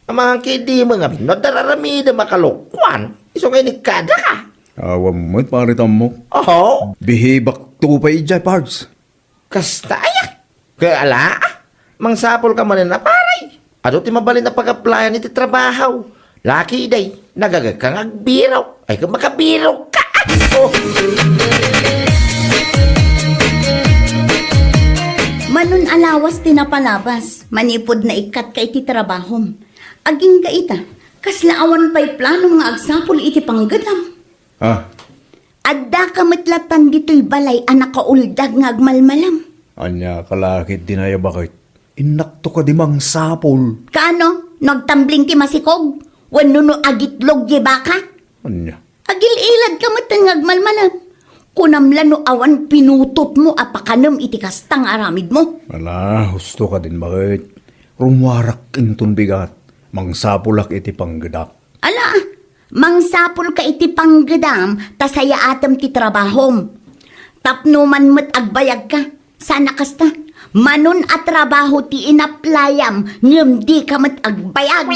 Ang mga kidi mga binod, dararamida makalokwan. Iso ngay ni kada ka. Awam mo, pare tamo. Oho, Bihibak tupay ijay, parts. kasta ayak. Kaya ala, mangsapol ka man na paray. Ado ti mabalin na pag-applyan iti trabaho. Laki day, nagagag kang agbiraw. Ay kung makabiraw ka. Oh. Manon alawas tinapalabas, manipod na ikat ka iti trabahom. Aging ka ita, kaslaawan pa'y plano nga agsapol iti panggadam. Ah, Adda ka matlatan dito'y balay anak kauldag nga agmalmalam. anya kalakit dinaya bakit? Inakto ka di mang sapol. Kaano? Nagtambling ti masikog? Wanuno agitlog di baka? Anya. Agil-ilad ka matan nga agmalmalam. Kunamlan no awan pinutot mo apakanam iti kastang aramid mo. Ala, husto ka din bakit? Rumwarak inton bigat. Mang sapulak iti panggadak. Ala, mangsapol ka iti panggadam, tasaya atam ti trabahom. Tapno man met agbayag ka, sana kasta. Manon at trabaho ti inaplayam, ngem di ka met agbayag.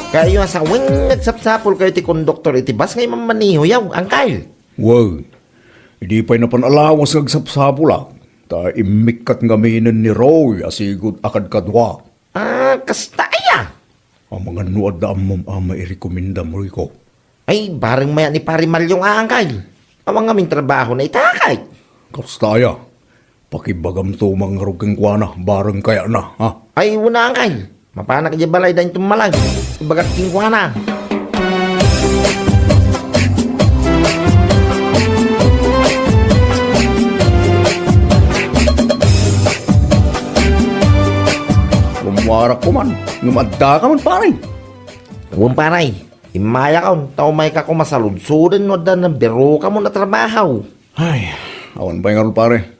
Kayo sa wing nagsapsapol kayo ti konduktor iti bas ngay mamaniho yaw, angkal. Wow, hindi pa'y napanalawas ng sapsapulak. Ta imikat ngaminan ni Roy asigod akad kadwa. Ah, kasta aya. Ang mga nuad na amom ama irekomenda mo ko. Ay, bareng maya ni Pari Malyong angkal. Ang mga aming trabaho na itakay. Kastaya, pakibagam to mga rugang kwana, bareng kaya na, ha? Ay, una angkal. Mapana ka balay dahin tumalag. Ibagat kingwa na. Lumwarak ko man, ngumadda ka man pare. Huwag paray. Imaya ka, tao may ka kumasaludsudan no da na biro ka mo na trabaho. Ay, awan ba yung pare?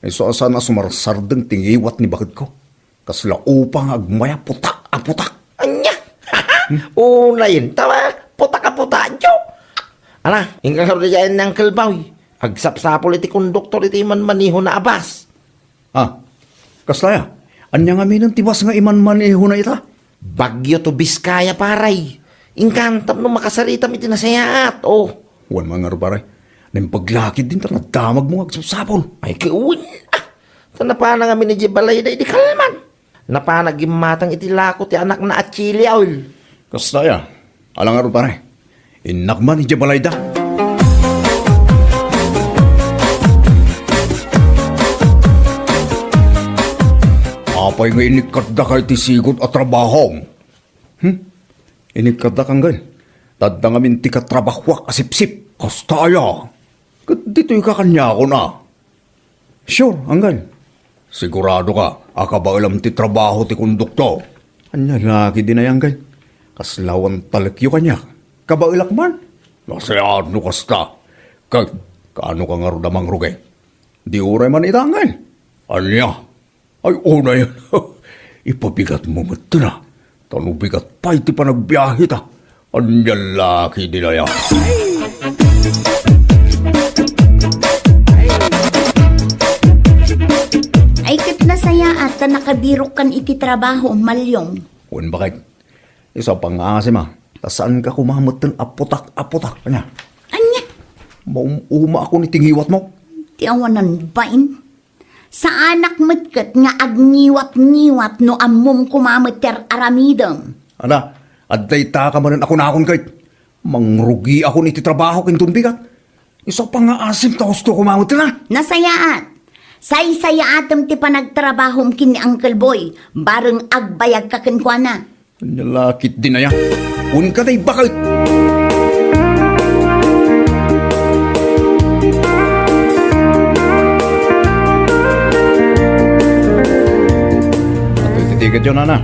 Ay so asana sumarsardeng tingiwat ni bakit ko. Kasla upang agmaya putak a putak. Anya! Una yun, tawa, puta jo. Ala, ingkang karoon dyan ng kalbaw. Agsapsapol iti konduktor iti man maniho na abas. Ah, kaslaya, anya nga minang tibas nga iman maniho na ita? Bagyo to Biskaya paray. Ingkantap no makasaritam iti nasayaat. Oh, Wan mga pare, nang paglakid din ta nadamag mo agsapsapol. ay kiuwin. Ah, sa napana nga minidya balay na iti kalman. Napana gimatang iti lako ti anak na atsili awil. Kaslaya, Alang aron pare. Inakman ni Jabalayda. Apay nga inikadda kay tisigod at trabahong. Inikadda kang gan. Tadda nga minti ka trabahwak asipsip. Kastaya. Kat dito'y kakanya ko na. Sure, hanggan. Sigurado ka, akaba alam ti trabaho ti konduktor. Anya laki din na hanggan. Kaslawan talakyo kanya. Kabailak man. Nasayado kasta. Kaano ka nga rodamang rugay? Di uray man itangan. Anya? Ay, una yan. Ipabigat mo ito na. Tanubigat pa iti pa nagbiyahe ta. Anya laki din na yan. Ay kat nasaya at nakabiro kan iti trabaho, malyong. Kung bakit? Isa pang asim ah. Tasaan ka kumamot ng apotak-apotak. Anya? Anya? Maumuma ako ni tingiwat mo. Ti awanan bain. Sa anak matkat nga agniwat-niwat no amom kumameter aramidam. Ana, aday ta ka man ako na akong kahit. Mangrugi ako ni trabaho kintun bigat. Isa pang asim ta gusto kumamot na. Nasayaat. Say-sayaat ti panagtrabahom kini Uncle Boy. Bareng agbayag ka kenkwana. Anya lakit din na yan. Un ka day bakit? Tiket yun, Ana.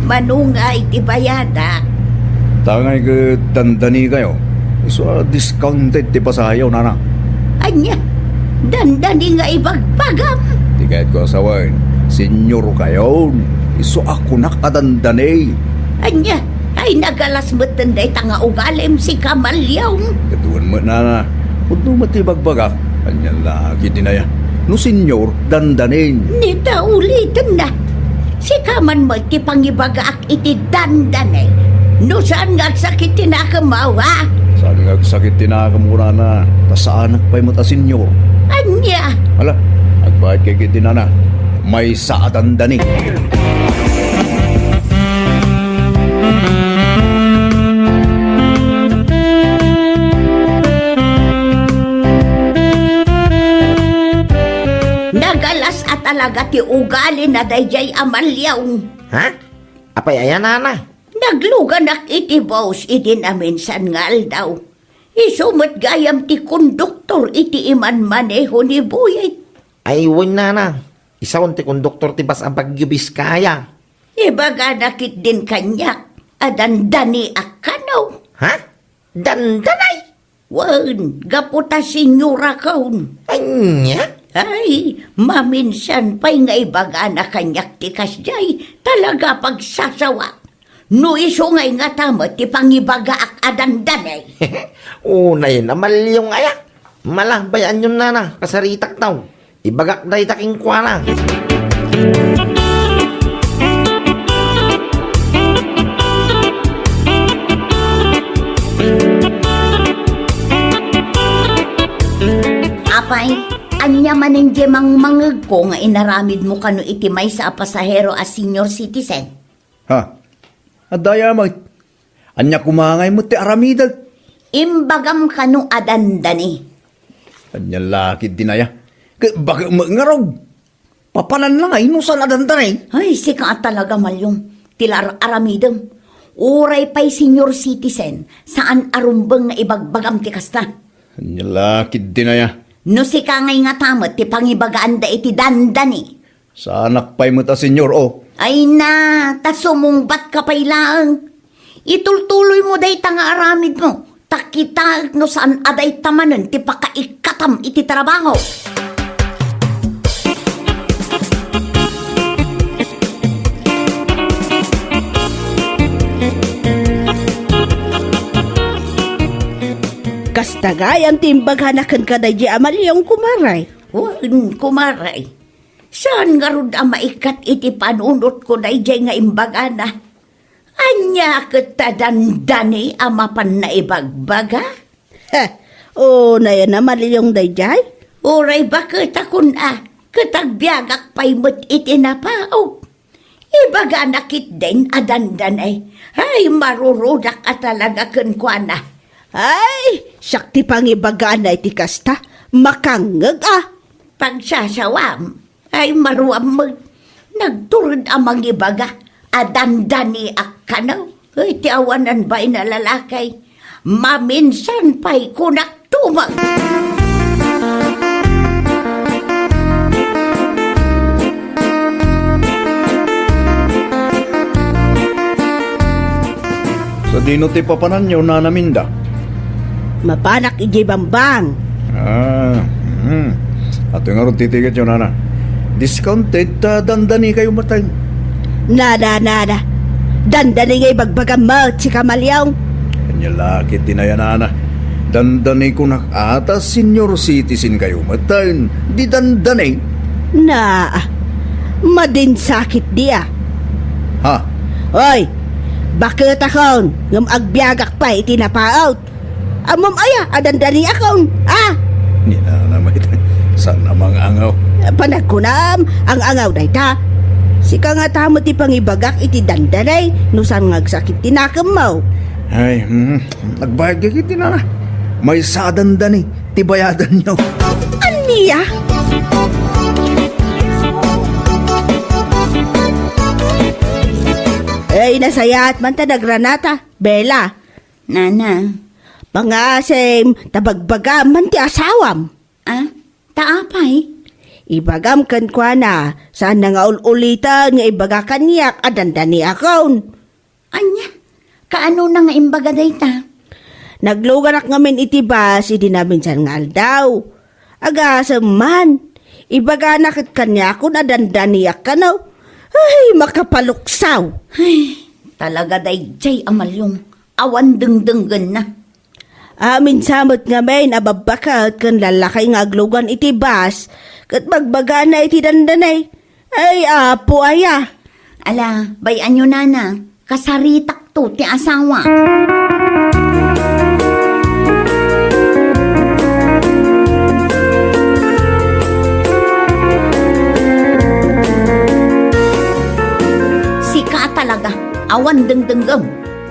Manungay ti bayada. Tangay ka dandani kayo. So, discounted ti pasayaw, Nana. Anya, dandani nga ibagpagam. Tiket ko asawain. Senyor kayo. Iso ako nakadandani. Anya, ay nagalas mo tanday tanga ugalim si Kamalyaw. Katuan mo, Nana. Huwag mo matibagbaga. Anya lagi din na yan. No, senyor, dandanin. Nita ulitin na. Si Kaman mo ti pangibagaak iti dandanay. No saan nga sakit tinakamawa? Saan nga sakit tinakamura na. Tasaanak pa'y mata, senyor. Anya, Hala, agbayad kay kiti na. May saadandani. nagalas at alaga ti ugali na dayjay Amalyaw. Ha? Apay ayan, Nana. Nagluganak iti boss iti namin san ngal daw. Isumot gayam ti konduktor iti iman maneho ni Buyay. Ay, wun, Nana. Isaon ti konduktor ti bas ang pagyubis kaya. Ibaga nakit din kanyak. Adandani akanaw. Ha? Dandanay? Wan, gaputa sinyura kaun. Anya? Ay, maminsan pa'y nga ibaga na kanyak ti kasjay. Talaga pagsasawa. No iso nga'y nga tama ti pangibaga ak adandanay. Unay na malyong aya. Malahbayan yun, Nana. Kasaritak taw. Ibagak day taking kwa na. Apay, anya manengje mang mangeg ko nga inaramid mo kano itimay sa pasahero as senior citizen. Ha? Adaya mo. Anya kumangay mo ti aramidal. Imbagam kano adandani. Anya lakid dinaya. Bakit ngarog? Papanan lang ay inusan adandanay. Ay, sika talaga malyong. Tilar aramidem. Uray pa'y senior citizen. Saan arumbang nga ibagbagam ti kasta. Anya lakid dinaya. No sika ngay nga tamat ti pangibagaan da iti dandani. Sa anak pa'y mo ta, senyor, oh. Ay na, ta sumungbat ka pa'y laang. Itultuloy mo day tanga aramid mo. Takita no saan aday tamanan ti pakaikatam iti trabaho. Kastagayan timbaganakan ka na di Amalyong kumaray. Wan, kumaray. Saan nga rod ang maikat iti panunot ko na ijay nga imbagana? Anya kita dandani amapan na ibagbaga? Ha, o na yan Amalyong dayjay? Uray bakit akon katagbiagak pa'y mo't iti napao? Ibaga nakit din adandan ay marurudak at talaga kunkwana. Ay, sakti pang ibagaan na iti kasta. Makangag Pagsasawam ay maruam mo. Nagturod amang ibaga. Adandani akkanaw. Ay tiawanan ba'y na lalakay. Maminsan pa'y kunak tumag. Sa dino ti papanan nyo na naminda. Mapanak iti bambang. Ato nga ron titigat yun, nana. Discounted, dandani kayo matay. Nada. Dandani ngay bagbagam mo, si Kamalyaw. Kanya laki tinaya, nana. Dandani ko na ata senior citizen kayo matay. Di dandani. Na, madin sakit dia. Ha? Oy, bakit akon? Ngam agbyagak pa iti napaot. Amom aya, adandani akon. Ni nana may saan namang angaw? Panagkunam, ang angaw day ta. Sika nga tamo ti pangibagak iti dandanay, nusan ngagsakit tinakam mo. Ay, nagbayad ka kiti na. May sadandani, tibayadan nyo. Aniya? Ay, nasayat man ta nagranata, Bella. Nana, Pangasem, tabagbagam man ti asawam. taapay? Ibagam kan kwa na, saan na nga ulitan nga ibaga kanyak adandani akon. Anya, kaano na nga imbaga day ta? Naglugarak ngamin itibas, idi namin san nga aldaw. Agasam man, ibaga nakit kanya akon adandani akanaw. Ay, makapaluksaw. Ay, talaga day jay amalyong, awan dengdenggan na. Amin samot nga may nababakat kan lalakay nga aglugan iti bas, kat magbaga na iti dandanay. Ay, apo aya. Ala, bayan nyo nana, kasaritak to ti asawa. Sika talaga, awan dengdenggam.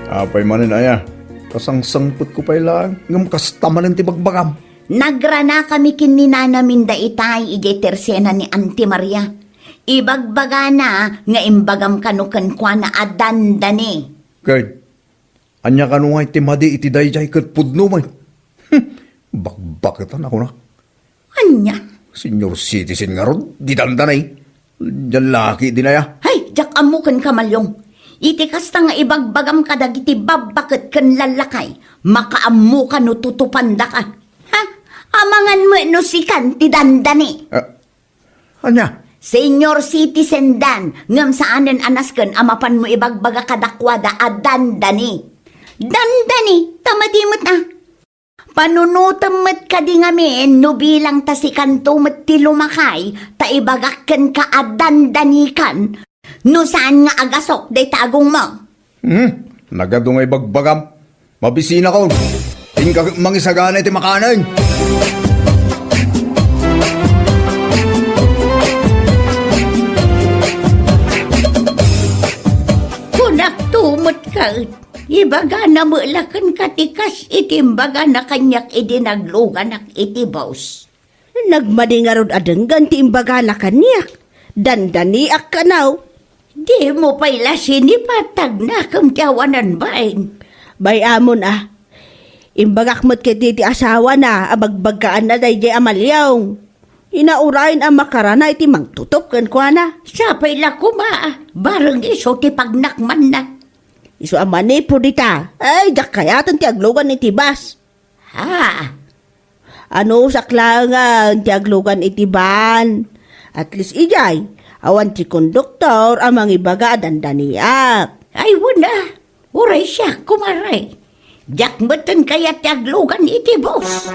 Apay manin aya. Kasangsangput ko pa ilang. Ngam kastamanin ti bagbagam. Nagrana kami kininana minda itay ije tersena ni Auntie Maria. Ibagbaga na nga imbagam kanukan kwa na adandani. Kay, anya ka nung ay timadi iti dayjay kat pudno man. Bakbakitan ako na. Anya? Senior citizen nga ron, di dandanay. Diyan laki dinaya. Hay, jak amukan kamalyong. Iti kasta nga ibagbagam kadag iti babakit kan lalakay. Makaamu ka no tutupanda ka. Ha? Amangan mo no sikan ti dandani. Anya? Senior citizen dan, ngam saanen anasken amapan mo ibagbaga kadakwada a dandani. Dandani, tamadimot na. Panunutamot ka di ngamin, no bilang tasikan tumot ti lumakay, ta ibagakken ka a dandanikan. No saan nga agasok day tagong mo? Nagadungay bagbagam. Mabisina ko. Tingka mangisagana iti makanan. Kunak tumot ka. Ibaga na mulakan katikas itimbaga na kanyak idinagluganak iti boss. Nagmadingarod adenggan ti imbaga na kanyak. Dandani akanaw. Di mo pa'y sinipatag na kang tiyawanan bain. Bayamon Imbagak mo't kiti ti asawa na, abagbagaan na day di amalyaw. Inaurain ang makarana iti mangtutup kan kwa na. Sapay la kuma, barang iso ti pagnakman na. Iso amani po dita, ay jak kayatan ti aglugan iti bas. Ha? Ano saklangan ti aglugan iti ban. At least ijay, awan ti konduktor amang ibaga dandaniak. Ay wala, uray siya kumaray. Jak matan kaya ti aglugan iti boss.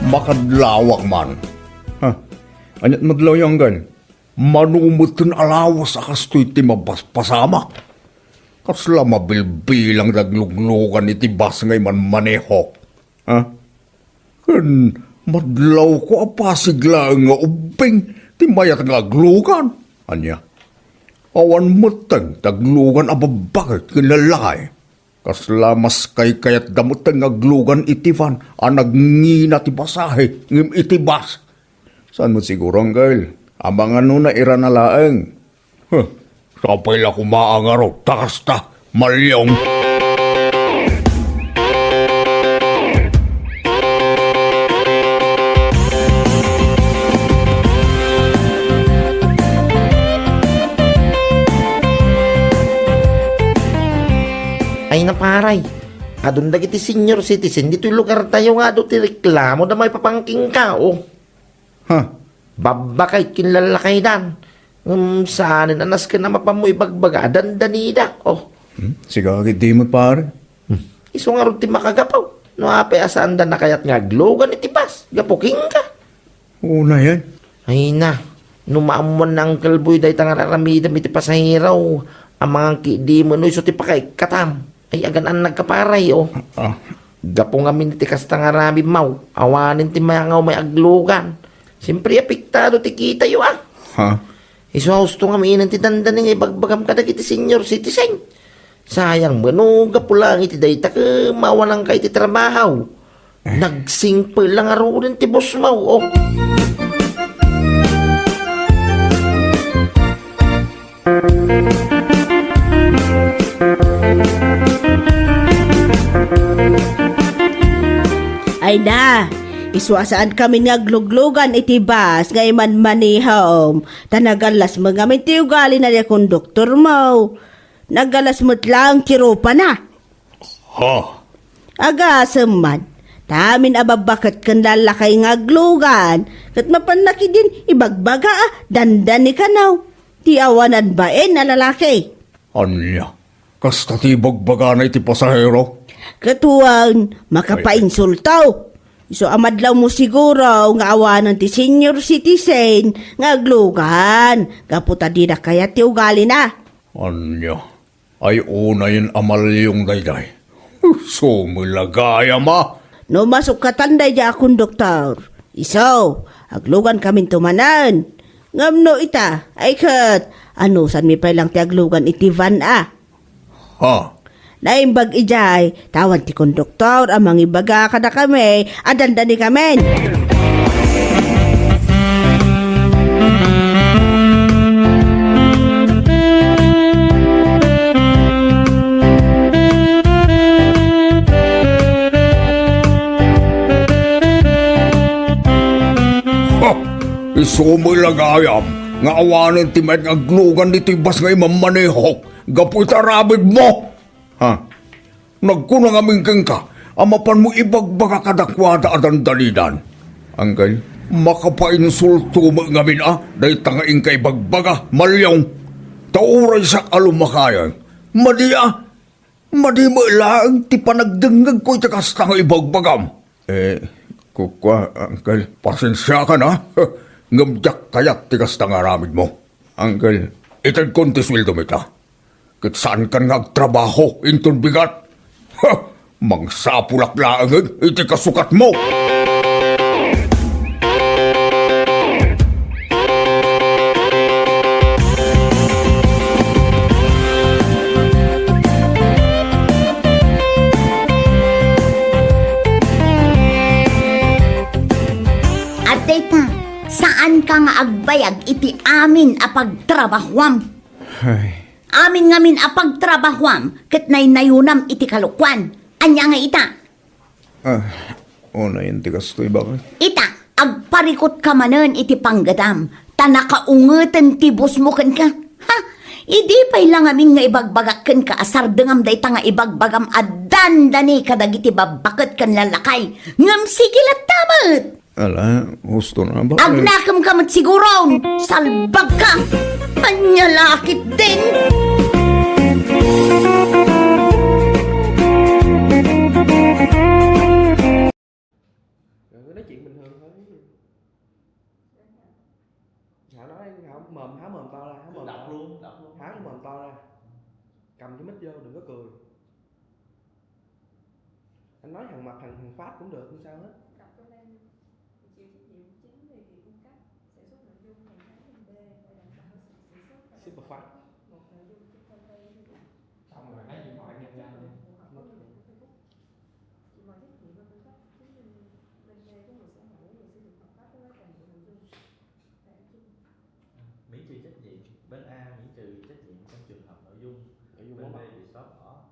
Makadlawak man. Ha? Anyat madlaw yung gan. Manumutin alawas akas to iti mabaspasamak. Kasla mabilbilang nagluglugan iti bas ngay man manehok. Ha? Kan madlaw ko apasigla nga ubing ti mayat nga aglugan. Anya? Awan muteng taglugan ababakit kinlalakay. Kasla mas kay kayat damuteng aglugan iti van ang nagngina ti basahe ngim iti bas. Saan mo siguro ang girl? Amang ano na ira na laeng. Huh, sapay la kumaangaro, takasta, malyong. Ay naparay. Adun dagiti senior citizen, dito'y lugar tayo nga do ti reklamo na may papangking ka, oh. Ha? Babakay kinlalakay dan. Saan anas ka na mapamoy bagbaga, dandanida, oh. Siga, di mo pare. Iso nga rin ti makagapaw. No apay asaan dan na kayat nga glogan iti pas. Gapuking ka. Una yan. Ay na. Numaamuan na ang kalboy dahi tanga raramidam iti pasahiraw. Ang mga di mo no iso ti pakay katam. Ay agan nagkaparay, oh. Ah, Gapo nga min iti kasta nga rami maw. Awanin ti mayangaw may aglugan. Siyempre apiktado ti kita yo, ah. ha? Iso gusto nga miinan ti dandaning ibagbagam kadag iti senior citizen. Sayang mo, no, gapo lang iti dayta ka mawalang ka iti trabaho. Nagsingpel lang aro rin ti boss mo, oh. Ay na, iswasaan kami nga gluglugan iti bas nga iman manihom. Tanagalas mga minti ugali na niya konduktor mo. Nagalas mo't lang kiropa na. Ha? Agasam man, tamin ababakat kan lalakay nga glugan. Kat mapanaki din ibagbaga dandan ni kanaw. Ti awanan baen na lalaki. Anya? Kasta ti bagbaga na iti pasahero? Katuwang makapainsultaw. So amadlaw mo siguro nga awanan ti senior citizen nga glugan. Kaputa di na kaya ti ugali na. Anya? Ay una yun amal yung dayday. Sumulagaya ma. No masuk katanday di akong doktor. Iso, aglugan kami tumanan. Ngamno ita, ay kat, ano san mi pa lang ti aglugan iti van Ha? Naimbag ijay, tawan ti konduktor, amang ibaga kada kami, adandani kami. Ha? Isumulagayam. Nga awanin ti met nga glugan ni tibas nga imamanehok. Gapoy tarabid mo. Ha? Nagkunang aming ka, amapan mo ibagbaga kadakwada adandalidan. Anggal, makapainsulto mo ngamin dahil tangaing kay bagbaga, malyong, tauray sa alumakayan. Madi mo ilang ti panagdengag ko iti kasta nga ibagbagam. Kukwa, Anggal, pasensya ka na. Ngamjak kayat ti kasta nga ramid mo. Anggal, itag kontis wildo mita. Kit saan ka nga agtrabaho, inton bigat? Ha! Mangsapulak laangan, iti kasukat mo! At data, saan ka nga agbayag iti amin a pagtrabahwam? Amin ngamin a pagtrabahwam, ket nay nayunam iti kalukwan. Anya nga ita? Una yun ti kastoy bakit? Ita, agparikot ka manen iti panggadam. Tanakaungeten ti bus mo ken ka. Ha? Idi pay lang amin nga ibagbagak ken ka asar dengam dayta nga ibagbagam adan dani kadagiti babaket ken lalakay. Ngam sigilat tamet. Ala, gusto na ba? Agnakam kamat siguro. Salbag ka. Anya lakit din. Nói chuyện bình thường thôi. Sao nói không mồm há mồm to ra, há mồm đọc luôn, há cái mồm to ra. Cầm cái mic vô, đừng có cười. Anh nói hàng mặt, hàng Pháp cũng được, không sao hết. Đọc cho Lan chịu trách nhiệm chính về việc cung cấp sản xuất nội dung hàng tháng MB để đảm bảo sự sản xuất và Super fast. một nội dung trên fanpage. Xong rồi lấy điện thoại nhận ra đi. Phù hợp với quy định của Facebook. Chị mời trách nhiệm và cung cấp chứng minh bên nghề của người sở hữu người sử dụng hợp pháp với toàn bộ nội dung. Và chung Miễn trừ trách nhiệm, bên A miễn trừ trách nhiệm trong trường hợp nội dung bên B bị xóa bỏ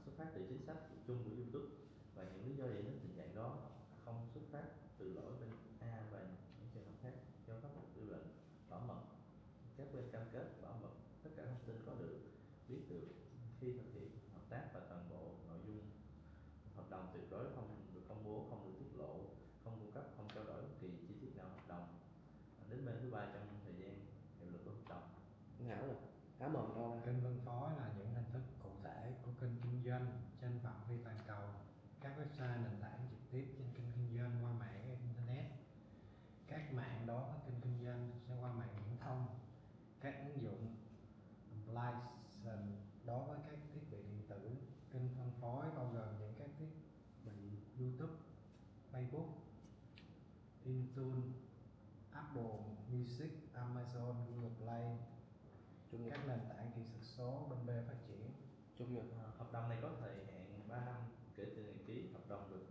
xuất phát từ chính sách chung của YouTube, và những lý do dẫn đến tình trạng đó không xuất phát từ lỗi bên A và những trường hợp khác do pháp luật quy định bảo mật. Các bên cam kết bảo mật tất cả thông tin có được, biết được khi thực hiện hợp tác, và toàn bộ nội dung hợp đồng tuyệt đối không được công bố, không được tiết lộ, không cung cấp, không trao đổi bất kỳ chi tiết nào hợp đồng đến bên thứ ba trong thời gian hiệu lực của hợp đồng. Ngáo rồi, há mồm đâu ra. Kênh phân phối là những hình thức cụ thể của kênh kinh doanh trên phạm vi toàn cầu. Các website nền tảng trực tiếp trên kênh kinh doanh qua mạng internet. Các mạng đó có kênh kinh doanh sẽ qua mạng viễn thông. Các ứng dụng application đối với các thiết bị điện tử. Kênh phân phối bao gồm những các thiết bị YouTube, Facebook, Intune, Apple Music, Amazon, Google Play, các nền tảng kỹ thuật số bên B phát triển. Hợp đồng này có thời hạn 3 năm kể từ ngày ký hợp đồng, được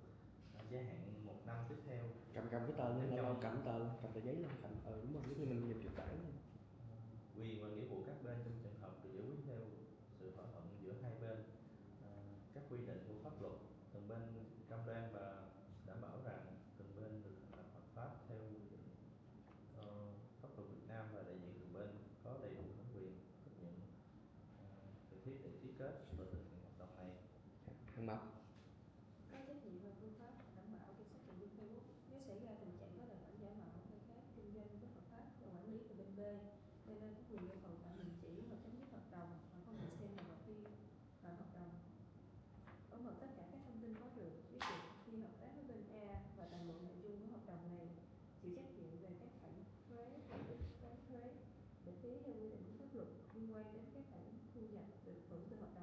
gia hạn 1 năm tiếp theo. Cầm cái tờ lên, lâu cầm tờ, cầm tờ giấy lên, cầm đúng rồi, giống như mình nhìn trực bản. Quyền và nghĩa vụ các bên trong trường hợp được giải quyết theo sự thỏa thuận giữa hai bên. Các quy định của pháp luật, từng bên cam đoan và đảm bảo rằng từng bên được thành lập hợp pháp theo quy định pháp luật Việt Nam, và đại diện từng bên có đầy đủ thẩm quyền thực hiện cần thiết để ký kết và thực hiện hợp đồng này. Hàng mặt. có trách nhiệm và phương pháp đảm bảo kiểm soát nội dung Facebook. Nếu xảy ra tình trạng có tài khoản giả mạo hay khác kinh doanh bất hợp pháp và quản lý từ bên B, nên có quyền yêu cầu tạm đình chỉ hoặc chấm dứt hợp đồng mà không được xem là hoạt vi phạm hợp đồng. Tổng hợp tất cả các thông tin có được, biết được khi hợp tác với bên A và toàn bộ nội dung của hợp đồng này, chịu trách nhiệm về các khoản thuế, toán thuế, để phí theo quy định của pháp luật liên quan đến các khoản thu nhập được hưởng từ hợp đồng.